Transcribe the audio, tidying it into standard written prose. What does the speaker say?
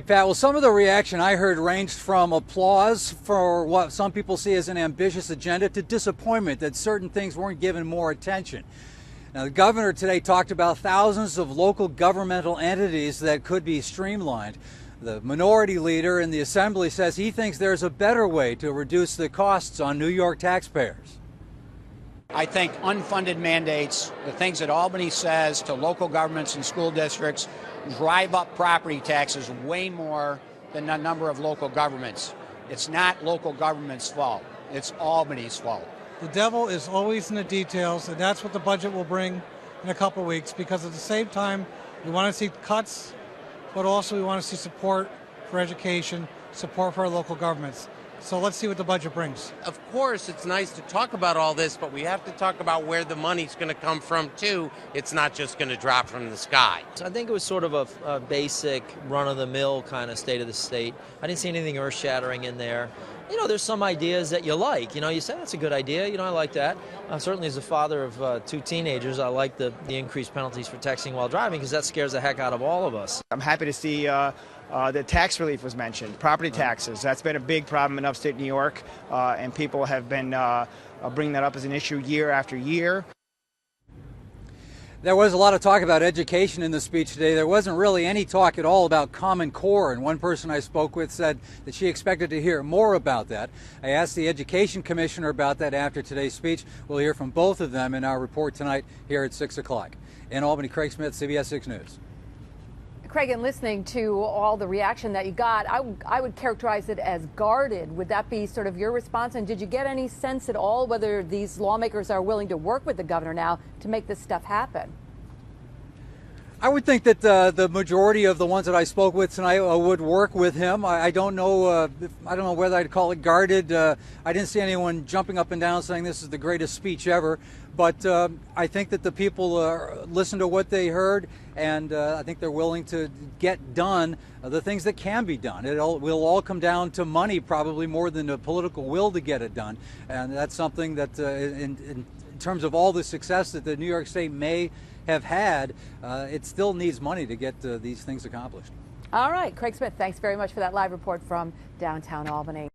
Pat, well, some of the reaction I heard ranged from applause for what some people see as an ambitious agenda to disappointment that certain things weren't given more attention. Now, the governor today talked about thousands of local governmental entities that could be streamlined. The minority leader in the assembly says he thinks there's a better way to reduce the costs on New York taxpayers. I think unfunded mandates, the things that Albany says to local governments and school districts, drive up property taxes way more than the number of local governments. It's not local government's fault. It's Albany's fault. The devil is always in the details, and that's what the budget will bring in a couple of weeks, because at the same time, we want to see cuts, but also we want to see support for education, support for our local governments. So let's see what the budget brings. Of course, it's nice to talk about all this, but we have to talk about where the money's going to come from, too. It's not just going to drop from the sky. I think it was sort of a basic, run-of-the-mill kind of state of the state. I didn't see anything earth-shattering in there. You know, there's some ideas that you like. You know, you say, that's a good idea. You know, I like that. Certainly as a father of two teenagers, I like the increased penalties for texting while driving, because that scares the heck out of all of us. I'm happy to see the tax relief was mentioned, property taxes. That's been a big problem in upstate New York, and people have been bringing that up as an issue year after year. There was a lot of talk about education in the speech today. There wasn't really any talk at all about Common Core, and one person I spoke with said that she expected to hear more about that. I asked the Education Commissioner about that after today's speech. We'll hear from both of them in our report tonight here at 6 o'clock. In Albany, Craig Smith, CBS 6 News. Craig, in listening to all the reaction that you got, I would characterize it as guarded. Would that be sort of your response? And did you get any sense at all whether these lawmakers are willing to work with the governor now to make this stuff happen? I would think that the majority of the ones that I spoke with tonight would work with him. I don't know. I don't know whether I'd call it guarded. I didn't see anyone jumping up and down saying this is the greatest speech ever. But I think that the people listened to what they heard, and I think they're willing to get done the things that can be done. Will all come down to money, probably more than the political will to get it done. And that's something that, in terms of all the success that the New York State may have had, it still needs money to get these things accomplished. All right, Craig Smith, thanks very much for that live report from downtown Albany.